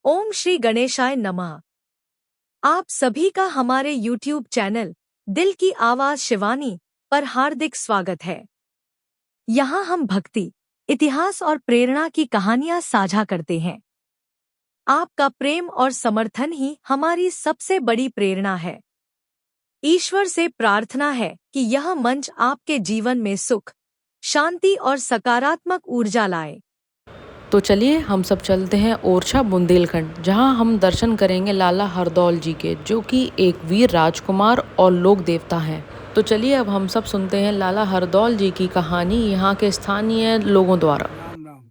ओम श्री गणेशाय नमः। आप सभी का हमारे YouTube चैनल दिल की आवाज शिवानी पर हार्दिक स्वागत है। यहाँ हम भक्ति, इतिहास और प्रेरणा की कहानियाँ साझा करते हैं। आपका प्रेम और समर्थन ही हमारी सबसे बड़ी प्रेरणा है। ईश्वर से प्रार्थना है कि यह मंच आपके जीवन में सुख, शांति और सकारात्मक ऊर्जा लाए। तो चलिए हम सब चलते हैं ओरछा बुंदेलखंड, जहां हम दर्शन करेंगे लाला हरदौल जी के, जो कि एक वीर राजकुमार और लोक देवता हैं। तो चलिए अब हम सब सुनते हैं लाला हरदौल जी की कहानी यहाँ के स्थानीय लोगों द्वारा। राम राम।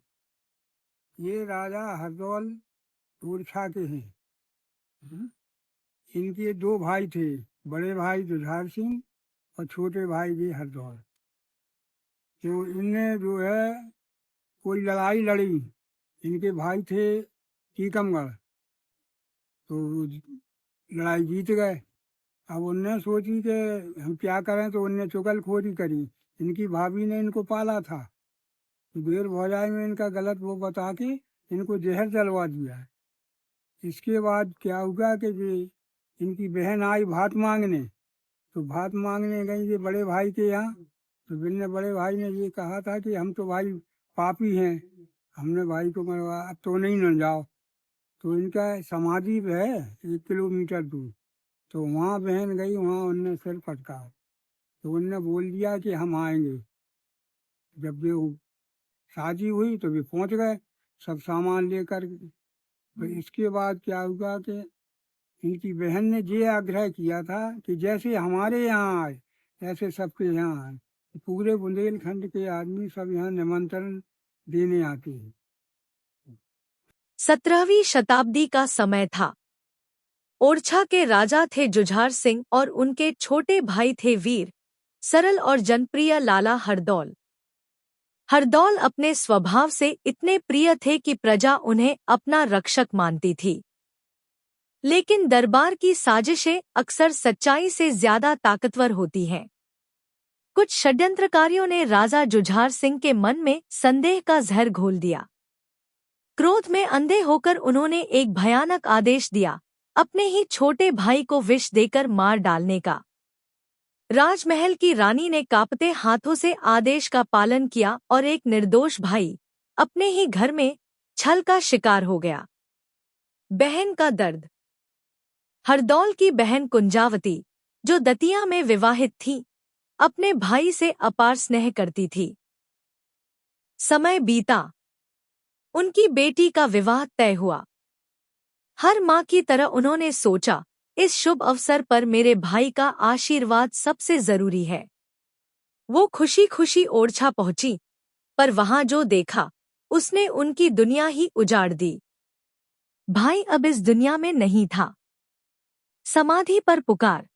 ये राजा हरदौल ओरछा के हैं। इनके दो भाई थे, बड़े भाई जुझार सिंह और छोटे भाई जी हरदौल। तो इनने जो है कोई लड़ाई लड़ी। इनके भाई थे टीकमगढ़, तो लड़ाई जीत गए। अब उनने सोची कि हम क्या करें, तो उनने चुगलखोरी करी। इनकी भाभी ने इनको पाला था, तो देर भौजाई में इनका गलत वो बता के इनको जहर जलवा दिया। इसके बाद क्या हुआ कि इनकी बहन आई भात मांगने, तो भात मांगने गई ये बड़े भाई के यहाँ। तो बिन्ने बड़े भाई ने ये कहा था कि हम तो भाई पापी हैं, हमने भाई को मरवा, अब तो नहीं न जाओ। तो इनका समाधि है 1 किलोमीटर दूर, तो वहाँ बहन गई, वहाँ उनने सिर पटका। तो उनने बोल दिया कि हम आएंगे। जब ये शादी हुई तो वे पहुँच गए सब सामान लेकर। तो इसके बाद क्या हुआ कि इनकी बहन ने ये आग्रह किया था कि जैसे हमारे यहाँ आए ऐसे सबके यहाँ आए। पूरे बुंदेलखंड के आदमी सब यहाँ निमंत्रण देने आते हैं। 17वीं शताब्दी का समय था। ओरछा के राजा थे जुझार सिंह और उनके छोटे भाई थे वीर, सरल और जनप्रिय लाला हरदौल। हरदौल अपने स्वभाव से इतने प्रिय थे कि प्रजा उन्हें अपना रक्षक मानती थी। लेकिन दरबार की साजिशें अक्सर सच्चाई से ज्यादा ताकतवर होती हैं। कुछ षड्यंत्रकारियों ने राजा जुझार सिंह के मन में संदेह का जहर घोल दिया। क्रोध में अंधे होकर उन्होंने एक भयानक आदेश दिया, अपने ही छोटे भाई को विष देकर मार डालने का। राजमहल की रानी ने कांपते हाथों से आदेश का पालन किया और एक निर्दोष भाई अपने ही घर में छल का शिकार हो गया। बहन का दर्द। हरदौल की बहन कुंजावती, जो दतिया में विवाहित थी, अपने भाई से अपार स्नेह करती थी। समय बीता, उनकी बेटी का विवाह तय हुआ। हर माँ की तरह उन्होंने सोचा, इस शुभ अवसर पर मेरे भाई का आशीर्वाद सबसे जरूरी है। वो खुशी खुशी ओरछा पहुंची, पर वहां जो देखा उसने उनकी दुनिया ही उजाड़ दी। भाई अब इस दुनिया में नहीं था। समाधि पर पुकार।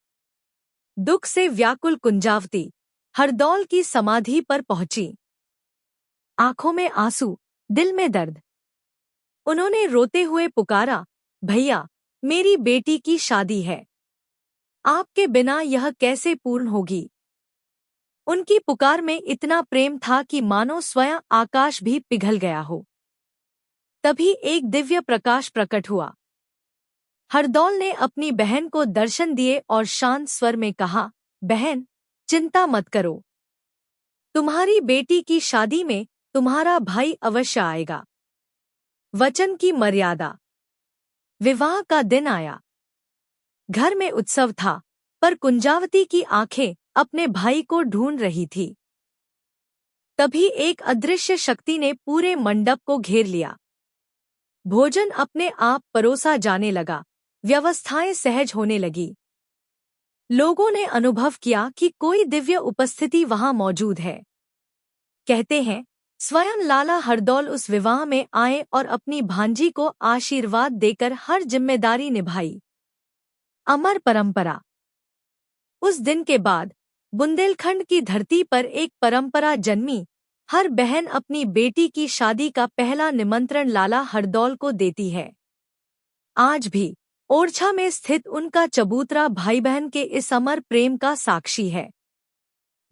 दुख से व्याकुल कुंजावती हरदौल की समाधि पर पहुंची। आंखों में आंसू, दिल में दर्द। उन्होंने रोते हुए पुकारा, भैया, मेरी बेटी की शादी है, आपके बिना यह कैसे पूर्ण होगी। उनकी पुकार में इतना प्रेम था कि मानो स्वयं आकाश भी पिघल गया हो। तभी एक दिव्य प्रकाश प्रकट हुआ। हरदौल ने अपनी बहन को दर्शन दिए और शांत स्वर में कहा, बहन, चिंता मत करो, तुम्हारी बेटी की शादी में तुम्हारा भाई अवश्य आएगा। वचन की मर्यादा। विवाह का दिन आया। घर में उत्सव था, पर कुंजावती की आंखें अपने भाई को ढूंढ रही थी। तभी एक अदृश्य शक्ति ने पूरे मंडप को घेर लिया। भोजन अपने आप परोसा जाने लगा, व्यवस्थाएं सहज होने लगी। लोगों ने अनुभव किया कि कोई दिव्य उपस्थिति वहां मौजूद है। कहते हैं, स्वयं लाला हरदौल उस विवाह में आए और अपनी भांजी को आशीर्वाद देकर हर जिम्मेदारी निभाई। अमर परंपरा। उस दिन के बाद बुंदेलखंड की धरती पर एक परंपरा जन्मी। हर बहन अपनी बेटी की शादी का पहला निमंत्रण लाला हरदौल को देती है। आज भी ओरछा में स्थित उनका चबूतरा भाई बहन के इस अमर प्रेम का साक्षी है।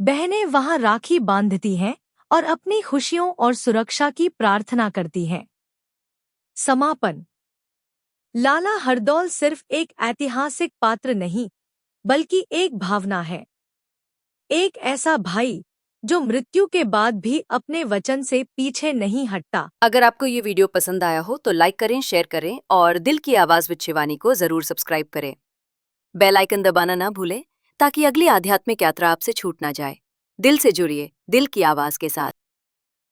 बहनें वहां राखी बांधती हैं और अपनी खुशियों और सुरक्षा की प्रार्थना करती हैं। समापन। लाला हरदौल सिर्फ एक ऐतिहासिक पात्र नहीं, बल्कि एक भावना है। एक ऐसा भाई जो मृत्यु के बाद भी अपने वचन से पीछे नहीं हटता। अगर आपको ये वीडियो पसंद आया हो तो लाइक करें, शेयर करें और दिल की आवाज विद शिवानी को जरूर सब्सक्राइब करें। बेल आइकन दबाना ना भूलें ताकि अगली आध्यात्मिक यात्रा आपसे छूट ना जाए। दिल से जुड़िए दिल की आवाज के साथ।